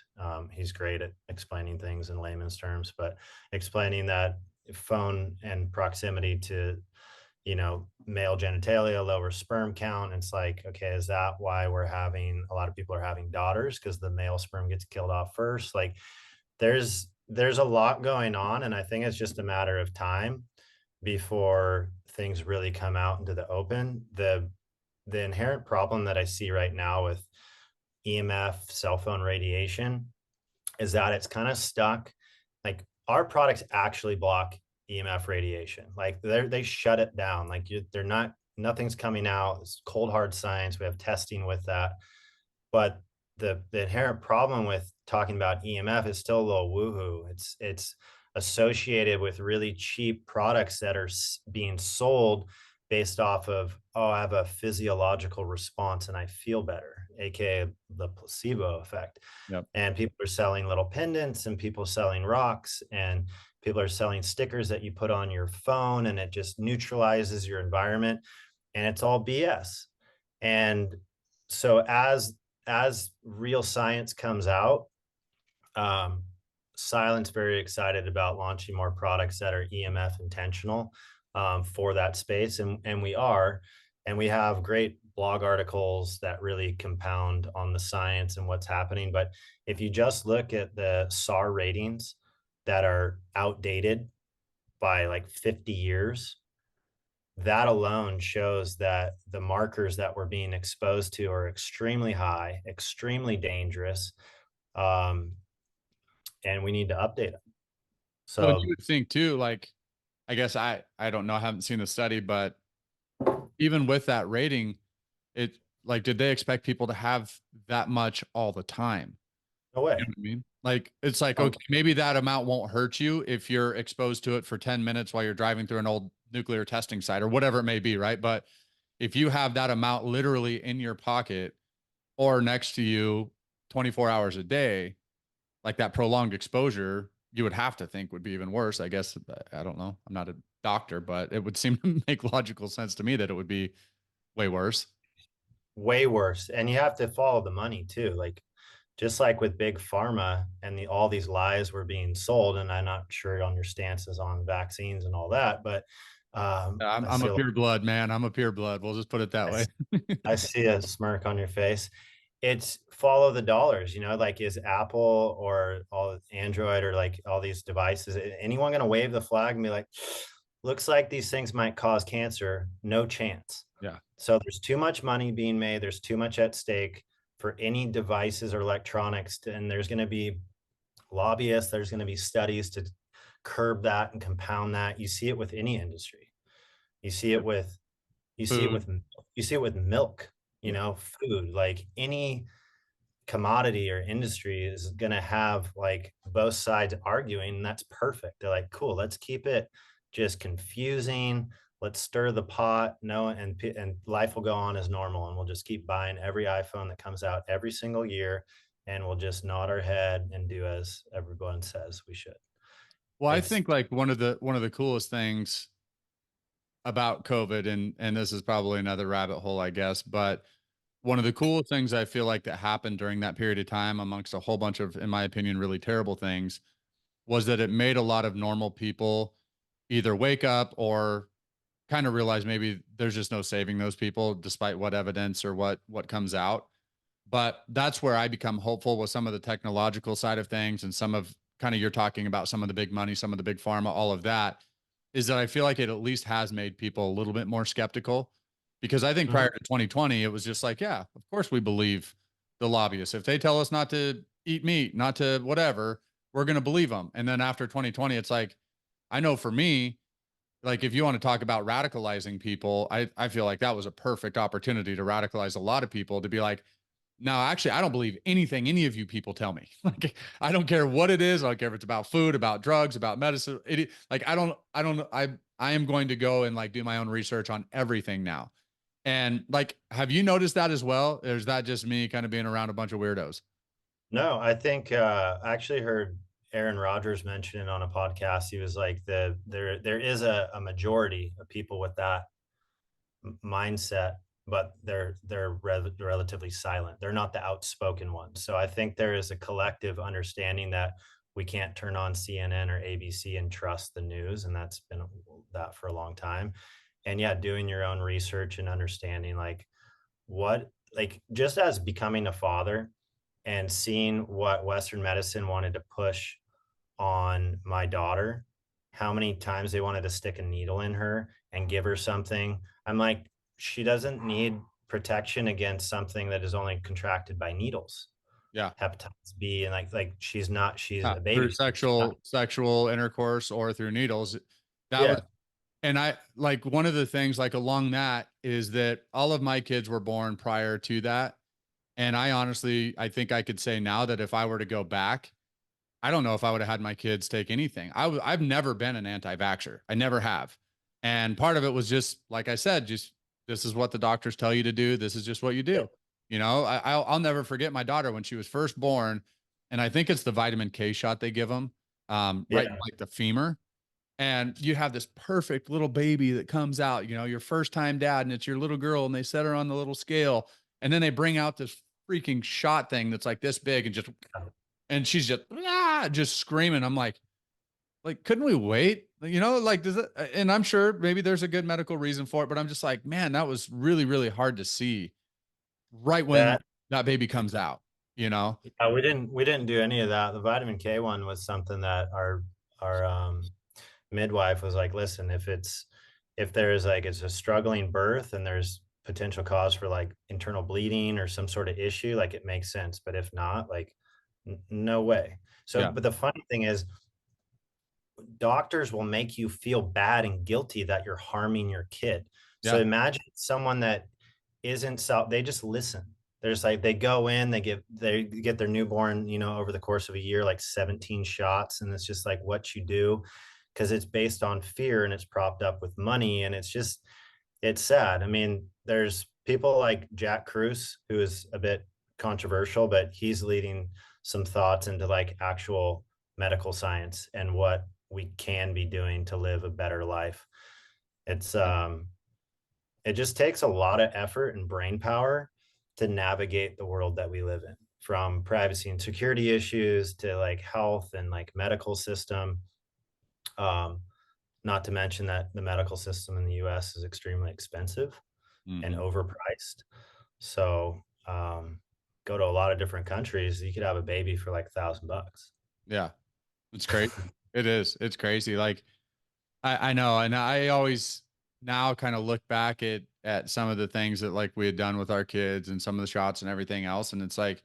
Speaker 1: He's great at explaining things in layman's terms, but explaining that phone and proximity to male genitalia, lower sperm count. It's like, okay, is that why a lot of people are having daughters? Because the male sperm gets killed off first. Like there's a lot going on, and I think it's just a matter of time before things really come out into the open. The inherent problem that I see right now with EMF cell phone radiation is that it's kind of stuck. Like our products actually block EMF radiation. Like they shut it down. Like they're not nothing's coming out. It's cold hard science. We have testing with that. But the inherent problem with talking about EMF is still a little woohoo. It's associated with really cheap products that are being sold based off of, oh, I have a physiological response and I feel better, aka the placebo effect.
Speaker 2: Yep.
Speaker 1: And people are selling little pendants and people selling rocks and people are selling stickers that you put on your phone and it just neutralizes your environment, and it's all BS. And so as real science comes out, um, Silent's very excited about launching more products that are EMF intentional for that space, and we are, and we have great blog articles that really compound on the science and what's happening. But if you just look at the SAR ratings that are outdated by like 50 years, that alone shows that the markers that we're being exposed to are extremely high, extremely dangerous, um, and we need to update them.
Speaker 2: Well, and you
Speaker 1: So,
Speaker 2: would think too, like, I guess I don't know, I haven't seen the study, but even with that rating, it like, did they expect people to have that much all the time?
Speaker 1: no
Speaker 2: You
Speaker 1: way.
Speaker 2: know what I mean? Like, it's like,
Speaker 1: Um,
Speaker 2: okay, maybe that amount won't hurt you if you're exposed to it for 10 minutes while you're driving through an old nuclear testing site or whatever it may be, right? But if you have that amount literally in your pocket or next to you 24 hours a day, like that prolonged exposure, you would have to think would be even worse. I guess I don't know. I'm not a doctor, but it would seem to make logical sense to me that it would be way worse.
Speaker 1: Way worse. And you have to follow the money too. Like just like with big pharma and all these lies were being sold, and I'm not sure on your stances on vaccines and all that, but I
Speaker 2: I'm
Speaker 1: see
Speaker 2: a pure blood, man. I'm a pure blood. We'll just put it that
Speaker 1: I
Speaker 2: way.
Speaker 1: I see a smirk on your face. It's follow the dollars, like is Apple or all Android or like all these devices, anyone going to wave the flag and be like, looks like these things might cause cancer? No chance.
Speaker 2: Yeah.
Speaker 1: So there's too much money being made. There's too much at stake for any devices or electronics. And there's going to be lobbyists. There's going to be studies to curb that and compound that. You see it with any industry. You see it with you see it
Speaker 2: Food.
Speaker 1: with you see it with milk,
Speaker 2: Yeah.
Speaker 1: food, like any commodity or industry is going to have like both sides arguing, and that's perfect. They're like, cool, let's keep it just confusing. Let's stir the pot. No, and life will go on as normal, and we'll just keep buying every iPhone that comes out every single year, and we'll just nod our head and do as everyone says we should.
Speaker 2: Well, I
Speaker 1: It's
Speaker 2: think like one of the coolest things about COVID, and this is probably another rabbit hole, I guess, but one of the cool things I feel like that happened during that period of time, amongst a whole bunch of, in my opinion, really terrible things, was that it made a lot of normal people either wake up or kind of realize maybe there's just no saving those people despite what evidence or what comes out. But that's where I become hopeful with some of the technological side of things and some of kind of you're talking about some of the big money, some of the big pharma, all of that, is that I feel like it at least has made people a little bit more skeptical. Because I think
Speaker 1: Mhm.
Speaker 2: prior to 2020, it was just like, yeah, of course we believe the lobbyists. If they tell us not to eat meat, not to whatever, we're going to believe them. And then after 2020, it's like, I know for me, like if you want to talk about radicalizing people, I feel like that was a perfect opportunity to radicalize a lot of people to be like, no, actually, I don't believe anything any of you people tell me. Like, I don't care what it is. I don't care if it's about food, about drugs, about medicine. Like, I am going to go and like do my own research on everything now. And like, have you noticed that as well? Or is that just me kind of being around a bunch of weirdos?
Speaker 1: No, I think I actually heard Aaron Rodgers mention it on a podcast. He was like there is a majority of people with that mindset, but they're relatively silent. They're not the outspoken ones. So I think there is a collective understanding that we can't turn on CNN or ABC and trust the news, and that's been that for a long time. And yeah, doing your own research and understanding like what like just as becoming a father and seeing what Western medicine wanted to push on my daughter, how many times they wanted to stick a needle in her and give her something. I'm like, she doesn't need protection against something that is only contracted by needles,
Speaker 2: Yeah.
Speaker 1: hepatitis B, and like she's
Speaker 2: Yeah.
Speaker 1: a
Speaker 2: Through
Speaker 1: baby. She's not,
Speaker 2: sexual intercourse or through needles. That was
Speaker 1: yeah,
Speaker 2: And I like one of the things like along that is that all of my kids were born prior to that. And I honestly, I think I could say now that if I were to go back, I don't know if I would have had my kids take anything. I've never been an anti-vaxxer. I never have. And part of it was just, like I said, just this is what the doctors tell you to do. This is just what you do. I'll never forget my daughter when she was first born. And I think it's the vitamin K shot they give them, right in
Speaker 1: yeah,
Speaker 2: like the femur, and you have this perfect little baby that comes out, your first time dad, and it's your little girl, and they set her on the little scale, and then they bring out this freaking shot thing that's like this big, and she's just screaming. I'm like, couldn't we wait? Like, does it? And I'm sure maybe there's a good medical reason for it, but I'm just like, man, that was really, really hard to see right when
Speaker 1: that
Speaker 2: that baby comes out, you know?
Speaker 1: we didn't do any of that. The vitamin K one was something that our midwife was like, listen, if there's like it's a struggling birth and there's potential cause for like internal bleeding or some sort of issue, like it makes sense. But if not, like no way. So,
Speaker 2: Yeah.
Speaker 1: but the funny thing is, doctors will make you feel bad and guilty that you're harming your kid. So
Speaker 2: Yeah.
Speaker 1: imagine someone that isn't self, they just listen. There's like they go in, they get their newborn, over the course of a year, like 17 shots, and it's just like what you do because it's based on fear and it's propped up with money, and it's sad. I mean, there's people like Jack Kruse, who is a bit controversial, but he's leading some thoughts into like actual medical science and what we can be doing to live a better life. It's it just takes a lot of effort and brain power to navigate the world that we live in, from privacy and security issues to like health and like medical system. Um, Not to mention that the medical system in the US is extremely expensive and
Speaker 2: Mhm.
Speaker 1: overpriced. So, go to a lot of different countries, you could have a baby for like $1,000 bucks.
Speaker 2: Yeah. It's crazy. It is. It's crazy. Like I know, and I always now kind of look back at some of the things that like we had done with our kids and some of the shots and everything else, and it's like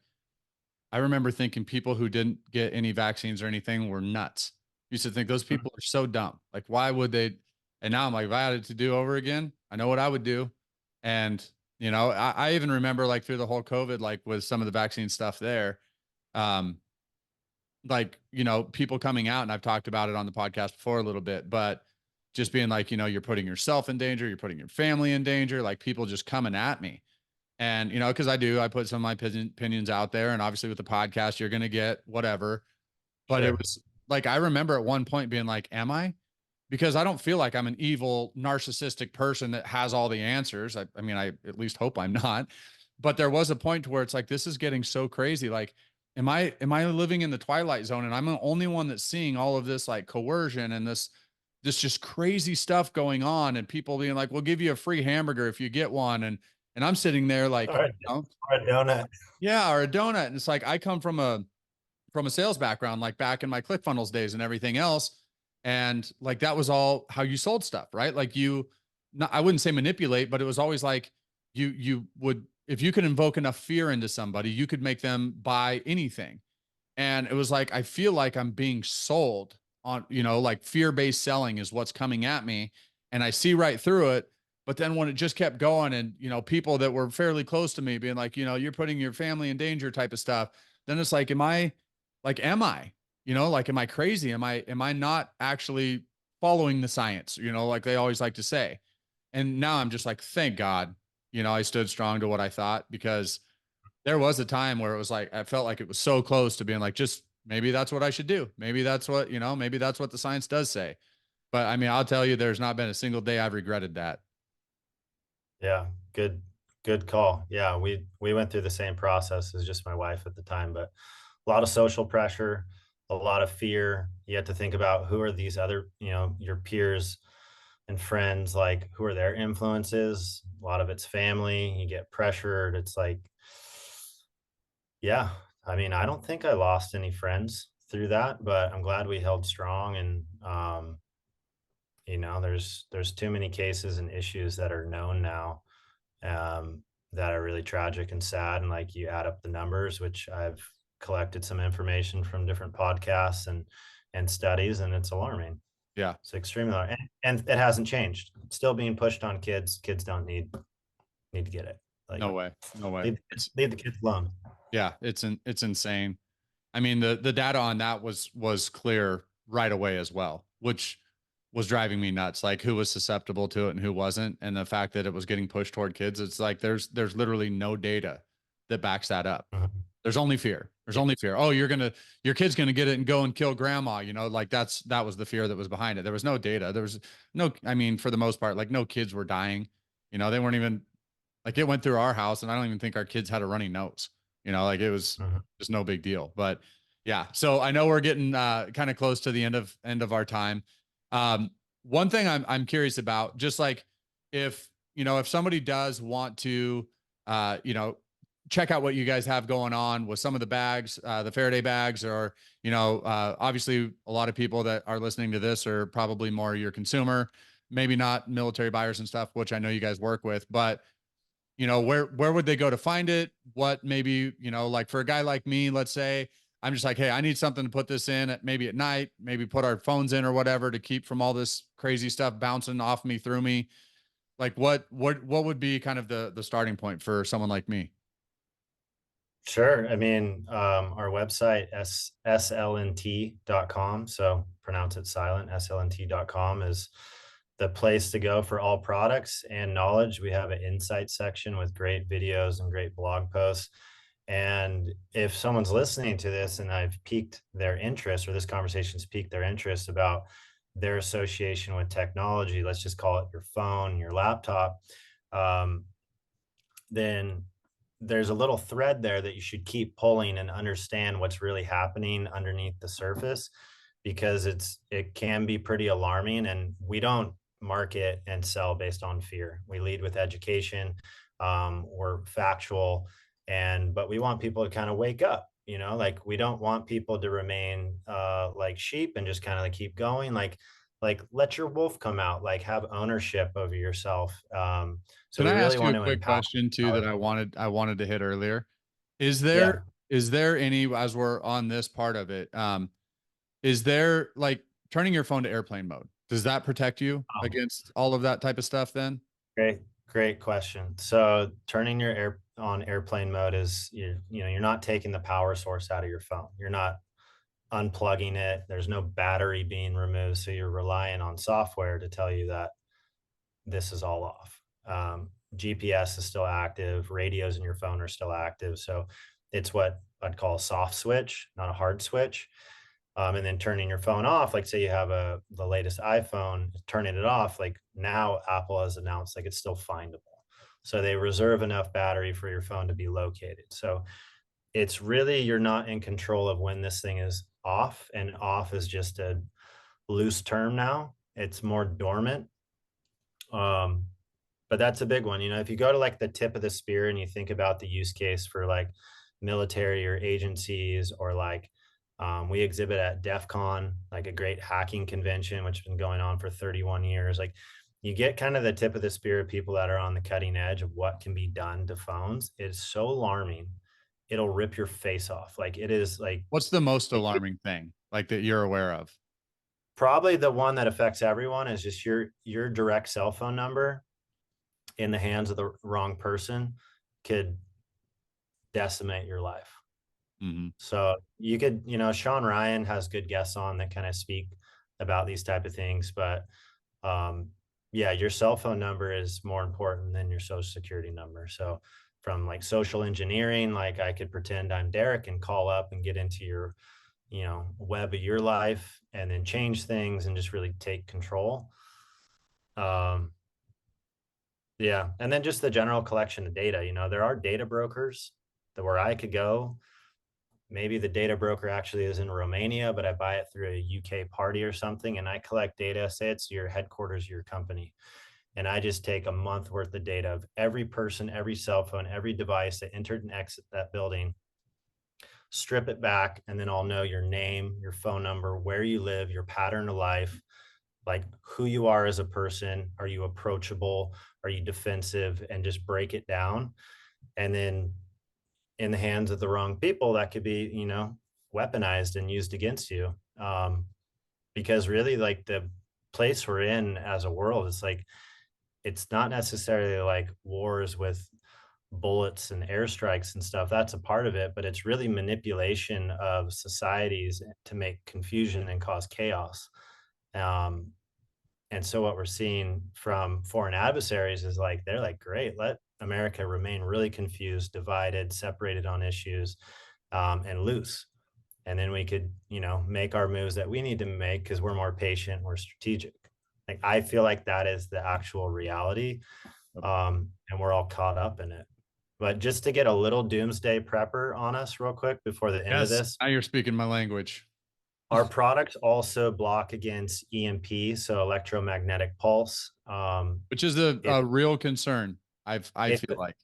Speaker 2: I remember thinking people who didn't get any vaccines or anything were nuts. Used to think those people are so dumb. Like, why would they? And now I'm like, if I had it to do over again, I know what I would do. And I even remember like through the whole COVID, like with some of the vaccine stuff there, um, like people coming out, and I've talked about it on the podcast before a little bit, but just being like, you're putting yourself in danger, you're putting your family in danger, like people just coming at me. And because I put some of my opinions out there, and obviously with the podcast you're going to get whatever, but it
Speaker 1: Sure.
Speaker 2: was like I remember at one point being like, am I? Because I don't feel like I'm an evil narcissistic person that has all the answers. I mean, I at least hope I'm not. But there was a point to where it's like this is getting so crazy. Like, am I living in the twilight zone, and I'm the only one that's seeing all of this like coercion and this just crazy stuff going on, and people being like, we'll give you a free hamburger if you get one. And I'm sitting there like,
Speaker 1: All right. Or a donut.
Speaker 2: yeah, or a donut. And it's like I come from a sales background, like back in my ClickFunnels days and everything else. And like that was all how you sold stuff, right? Like I wouldn't say manipulate, but it was always like you would, if you could invoke enough fear into somebody, you could make them buy anything. And it was like, I feel like I'm being sold on, like fear-based selling is what's coming at me. And I see right through it. But then when it just kept going, and, people that were fairly close to me being like, you're putting your family in danger type of stuff, then it's like, am I, like, am I crazy? Am I not actually following the science, like they always like to say. And now I'm just like, thank God, I stood strong to what I thought, because there was a time where it was like I felt like it was so close to being like, just maybe that's what I should do. Maybe that's what, maybe that's what the science does say. But I mean, I'll tell you, there's not been a single day I've regretted that.
Speaker 1: Yeah, good call. Yeah, we went through the same process as just my wife at the time, but a lot of social pressure, a lot of fear. You have to think about who are these other, your peers and friends, like who are their influences. A lot of it's family. You get pressured. It's like, yeah, I mean, I don't think I lost any friends through that, but I'm glad we held strong. And there's too many cases and issues that are known now, that are really tragic and sad. And like you add up the numbers, which I've collected some information from different podcasts and studies, and it's alarming.
Speaker 2: Yeah.
Speaker 1: It's extremely alarming. And it hasn't changed. It's still being pushed on kids. Kids don't need to get it. Like
Speaker 2: No way. No way. It's
Speaker 1: leave the kids alone.
Speaker 2: yeah, it's insane. I mean, the data on that was clear right away as well, which was driving me nuts. Like who was susceptible to it and who wasn't, and the fact that it was getting pushed toward kids. It's like there's literally no data that backs that up.
Speaker 1: Mhm.
Speaker 2: There's only fear. There's
Speaker 1: Yeah.
Speaker 2: only fear. Oh, your kid's gonna get it and go and kill grandma. Like that was the fear that was behind it. There was no data. There was no. I mean, for the most part, like no kids were dying. They weren't even like it went through our house, and I don't even think our kids had a runny nose. Like it was
Speaker 1: Mhm.
Speaker 2: just no big deal. But yeah, so I know we're getting kind of close to the end of our time. Um, One thing I'm curious about, just like if somebody does want to, check out what you guys have going on with some of the bags, the Faraday bags, or obviously a lot of people that are listening to this are probably more your consumer, maybe not military buyers and stuff, which I know you guys work with, but where would they go to find it? What maybe, like for a guy like me, let's say I'm just like, hey, I need something to put this in maybe at night, maybe put our phones in or whatever to keep from all this crazy stuff bouncing off me through me. Like what would be kind of the starting point for someone like me?
Speaker 1: Sure. I mean, our website, slnt.com, so pronounce it silent, slnt.com is the place to go for all products and knowledge. We have an insight section with great videos and great blog posts. And if someone's listening to this and I've piqued their interest, or this conversation's piqued their interest about their association with technology, let's just call it your phone, your laptop, um, then there's a little thread there that you should keep pulling and understand what's really happening underneath the surface, because it can be pretty alarming. And we don't market and sell based on fear. We lead with education. We're factual, and but we want people to kind of wake up. Like, we don't want people to remain like sheep and just kind of like keep going. Like let your wolf come out. Like, have ownership over yourself. So
Speaker 2: Can
Speaker 1: we
Speaker 2: I
Speaker 1: really
Speaker 2: ask you
Speaker 1: want
Speaker 2: a
Speaker 1: to
Speaker 2: quick
Speaker 1: empower.
Speaker 2: question too that I wanted to hit earlier? Is there
Speaker 1: Yeah.
Speaker 2: is there any, as we're on this part of it, is there like turning your phone to airplane mode? Does that protect you
Speaker 1: Oh,
Speaker 2: against all of that type of stuff then?
Speaker 1: great question. So turning your air on airplane mode is, you're not taking the power source out of your phone. You're not unplugging it. There's no battery being removed. So you're relying on software to tell you that this is all off. GPS is still active. Radios in your phone are still active. So it's what I'd call a soft switch, not a hard switch. And then turning your phone off, like say you have the latest iPhone, turning it off, like now Apple has announced like it's still findable. So they reserve enough battery for your phone to be located. So it's really, you're not in control of when this thing is off, and off is just a loose term now. It's more dormant. Um, but that's a big one. If you go to like the tip of the spear and you think about the use case for like military or agencies, or like we exhibit at DEF CON, like a great hacking convention, which has been going on for 31 years. Like, you get kind of the tip of the spear of people that are on the cutting edge of what can be done to phones. It's so alarming. It'll rip your face off. Like, it is like,
Speaker 2: What's the most alarming thing like that you're aware of?
Speaker 1: probably the one that affects everyone is just your direct cell phone number in the hands of the wrong person could decimate your life.
Speaker 2: Mhm.
Speaker 1: So you could, Sean Ryan has good guests on that kind of speak about these type of things, but um, yeah, your cell phone number is more important than your social security number. So from like social engineering, like I could pretend I'm Derek and call up and get into your, web of your life and then change things and just really take control. Um, Yeah, and then just the general collection of data. There are data brokers that where I could go. Maybe the data broker actually is in Romania, but I buy it through a UK party or something, and I collect data. Say it's your headquarters, your company, and I just take a month worth of data of every person, every cell phone, every device that entered and exit that building, strip it back, and then I'll know your name, your phone number, where you live, your pattern of life, like who you are as a person. Are you approachable? Are you defensive? And just break it down. And then in the hands of the wrong people, that could be, weaponized and used against you. Because really, like, the place we're in as a world, it's like, it's not necessarily like wars with bullets and airstrikes and stuff. That's a part of it, but it's really manipulation of societies to make confusion and cause chaos. Um, And so what we're seeing from foreign adversaries is like, they're like, great, let America remain really confused, divided, separated on issues, and loose. And then we could, make our moves that we need to make because we're more patient, we're strategic. Like, I feel like that is the actual reality. And we're all caught up in it. But just to get a little doomsday prepper on us real quick before the end of
Speaker 2: Yes,
Speaker 1: this,
Speaker 2: now you're speaking my language.
Speaker 1: our products also block against EMP, so electromagnetic pulse.
Speaker 2: Which is a,
Speaker 1: If
Speaker 2: a real concern. I
Speaker 1: if
Speaker 2: feel like.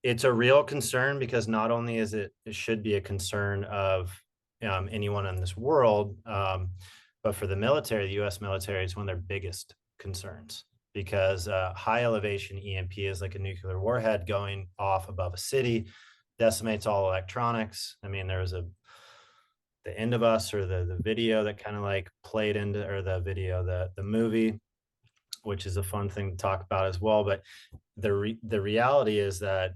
Speaker 1: it's a real concern, because not only is it should be a concern of anyone in this world, but for the military, the U.S. military, is one of their biggest concerns, because high elevation EMP is like a nuclear warhead going off above a city, decimates all electronics. I mean, there was the End of Us, or the video that kind of like played into, or the video, the movie, which is a fun thing to talk about as well. But the reality is that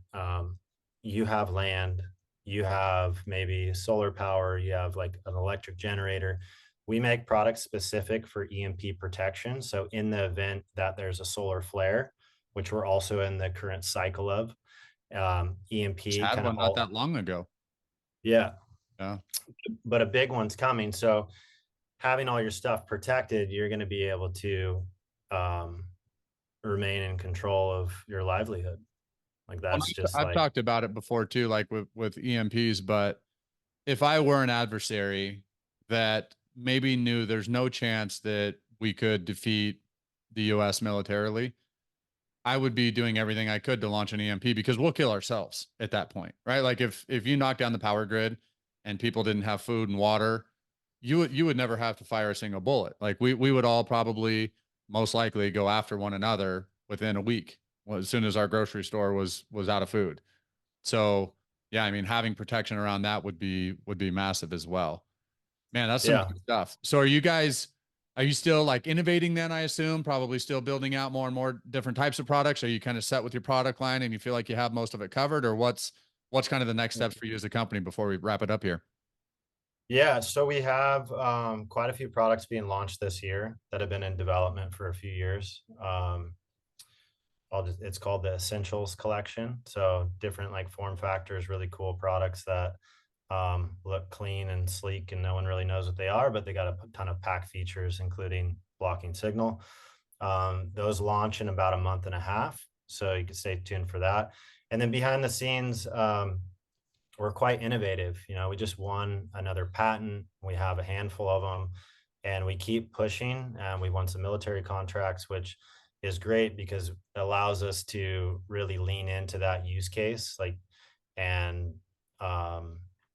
Speaker 1: you have land, you have maybe solar power, you have like an electric generator. We make products specific for EMP protection. So in the event that there's a solar flare, which we're also in the current cycle of,
Speaker 2: Just
Speaker 1: EMP
Speaker 2: had
Speaker 1: kind of
Speaker 2: one not
Speaker 1: all,
Speaker 2: that long ago.
Speaker 1: yeah,
Speaker 2: Yeah.
Speaker 1: but a big one's coming. So having all your stuff protected, you're going to be able to um, remain in control of your livelihood. Like
Speaker 2: Well,
Speaker 1: that's just
Speaker 2: I've
Speaker 1: like,
Speaker 2: talked about it before too, like with EMPs, but if I were an adversary that maybe knew there's no chance that we could defeat the US militarily, I would be doing everything I could to launch an EMP because we'll kill ourselves at that point, right? Like if you knock down the power grid and people didn't have food and water, you would never have to fire a single bullet. Like we would all probably most likely go after one another within a week, well, as soon as our grocery store was out of food. So yeah, I mean having protection around that would be massive as well. Man, that's some
Speaker 1: yeah.
Speaker 2: good stuff. So are you still like innovating then, I assume, probably still building out more and more different types of products? Are you kind of set with your product line and you feel like you have most of it covered, or what's kind of the next steps for you as a company before we wrap it up here?
Speaker 1: Yeah, so we have quite a few products being launched this year that have been in development for a few years. It's called the Essentials Collection. So different like form factors, really cool products that look clean and sleek, and no one really knows what they are, but they got a ton of pack features, including blocking signal. Those launch in about a month and a half, so you can stay tuned for that. And then behind the scenes, we're quite innovative. You know, we just won another patent. We have a handful of them, and we keep pushing. And we won some military contracts, which is great because it allows us to really lean into that use case, like and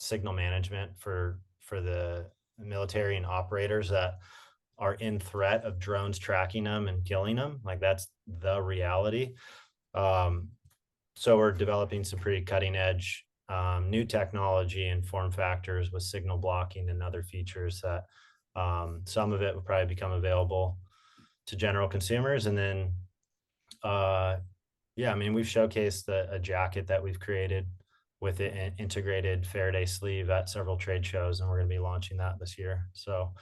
Speaker 1: signal management for the military and operators that are in threat of drones tracking them and killing them. Like that's the reality. Um, so we're developing some pretty cutting edge new technology and form factors with signal blocking and other features that some of it will probably become available to general consumers. And then, yeah, I mean, we've showcased a jacket that we've created with an integrated Faraday sleeve at several trade shows, and we're going to be launching that this year. So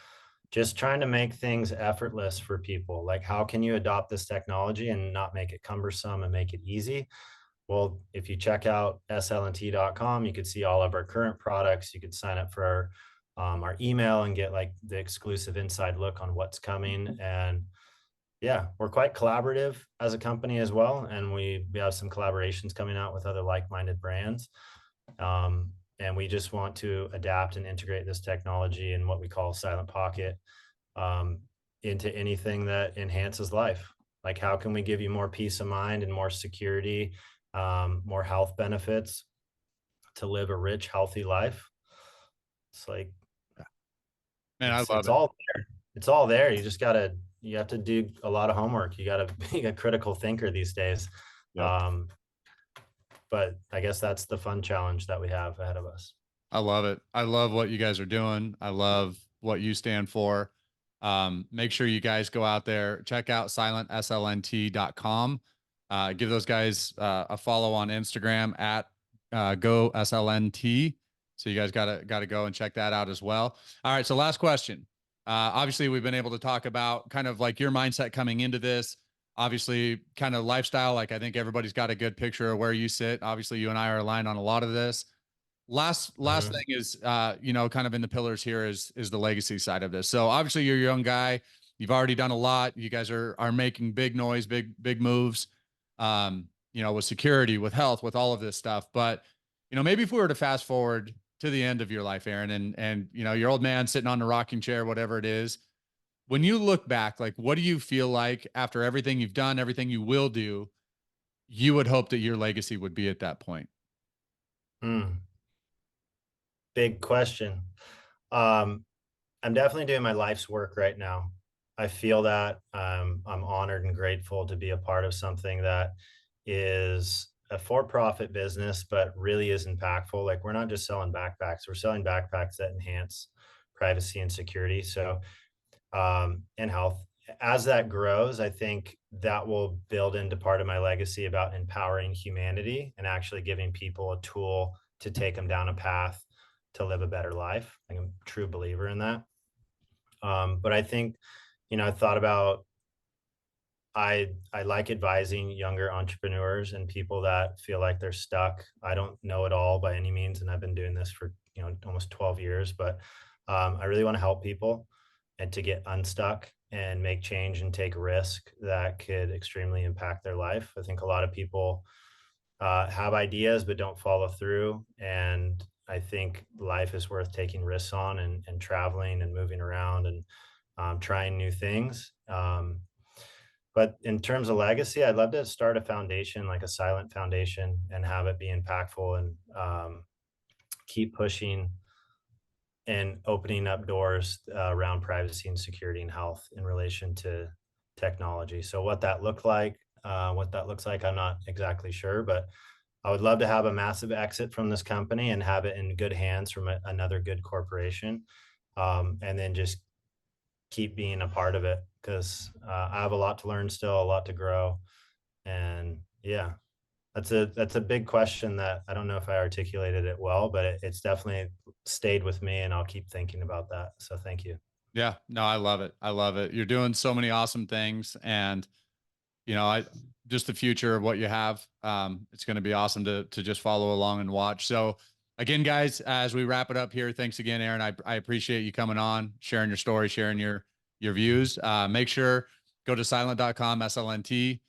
Speaker 1: just trying to make things effortless for people. Like, how can you adopt this technology and not make it cumbersome and make it easy? Well, if you check out SLNT.com, you could see all of our current products. You could sign up for our email and get like the exclusive inside look on what's coming. And yeah, we're quite collaborative as a company as well. And we have some collaborations coming out with other like-minded brands. And we just want to adapt and integrate this technology in what we call silent pocket um, into anything that enhances life. Like, how can we give you more peace of mind and more security, more health benefits to live a rich, healthy life? It's like
Speaker 2: Man, I love
Speaker 1: it's
Speaker 2: it.
Speaker 1: all there. It's all there. You have to do a lot of homework. You gotta be a critical thinker these days.
Speaker 2: Yep.
Speaker 1: Um, but I guess that's the fun challenge that we have ahead of us.
Speaker 2: I love it. I love what you guys are doing. I love what you stand for. Make sure you guys go out there, check out silentslnt.com. Give those guys a follow on Instagram at go SLNT. So you guys gotta go and check that out as well. All right. So last question. Obviously, we've been able to talk about kind of like your mindset coming into this. Obviously, kind of lifestyle. Like I think everybody's got a good picture of where you sit. Obviously, you and I are aligned on a lot of this. Last
Speaker 1: Mhm.
Speaker 2: thing is kind of in the pillars here is the legacy side of this. So obviously you're a young guy, you've already done a lot, you guys are making big noise, big moves, with security, with health, with all of this stuff. But maybe if we were to fast forward to the end of your life, Aaron, and your old man sitting on the rocking chair, whatever it is, when you look back, like what do you feel like after everything you've done, everything you will do, you would hope that your legacy would be at that point?
Speaker 1: Mm, big question. Um, I'm definitely doing my life's work right now. I feel that I'm honored and grateful to be a part of something that is a for-profit business, but really is impactful. Like, we're not just selling backpacks; we're selling backpacks that enhance privacy and security. So, and health. As that grows, I think that will build into part of my legacy about empowering humanity and actually giving people a tool to take them down a path to live a better life. I'm a true believer in that. But I think, I thought about, I like advising younger entrepreneurs and people that feel like they're stuck. I don't know it all by any means, and I've been doing this for almost 12 years. But I really want to help people and to get unstuck and make change and take risk that could extremely impact their life. I think a lot of people have ideas but don't follow through, and I think life is worth taking risks on, and traveling and moving around and trying new things. But in terms of legacy, I'd love to start a foundation, like a silent foundation, and have it be impactful, and keep pushing and opening up doors around privacy and security and health in relation to technology. So what that looks like, I'm not exactly sure, but I would love to have a massive exit from this company and have it in good hands from another good corporation, and then just keep being a part of it, because I have a lot to learn still, a lot to grow. And yeah, that's a big question that I don't know if I articulated it well, but it's definitely stayed with me, and I'll keep thinking about that. So thank you.
Speaker 2: Yeah, no, I love it. I love it. You're doing so many awesome things, and I just the future of what you have. It's going to be awesome to just follow along and watch. So again, guys, as we wrap it up here, thanks again, Aaron. I appreciate you coming on, sharing your story, sharing your views. Make sure go to silent.com, SLNT.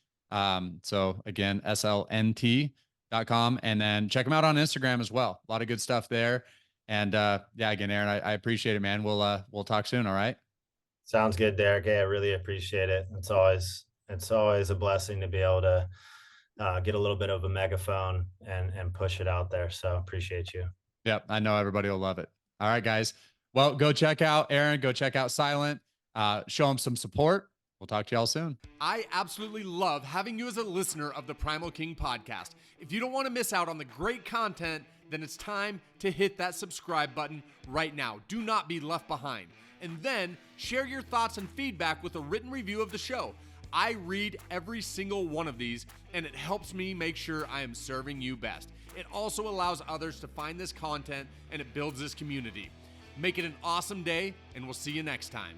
Speaker 2: So again, SLNT.com, and then check them out on Instagram as well. A lot of good stuff there. And yeah, again, Aaron, I appreciate it, man. We'll talk soon. All right.
Speaker 1: Sounds good, Derek. Hey, I really appreciate it. It's always a blessing to be able to get a little bit of a megaphone and push it out there. So appreciate you.
Speaker 2: Yep. I know everybody will love it. All right, guys. Well, go check out Aaron, go check out Silent, show him some support. We'll talk to y'all soon.
Speaker 3: I absolutely love having you as a listener of the Primal King podcast. If you don't want to miss out on the great content, then it's time to hit that subscribe button right now. Do not be left behind. And then share your thoughts and feedback with a written review of the show. I read every single one of these, and it helps me make sure I am serving you best. It also allows others to find this content, and it builds this community. Make it an awesome day, and we'll see you next time.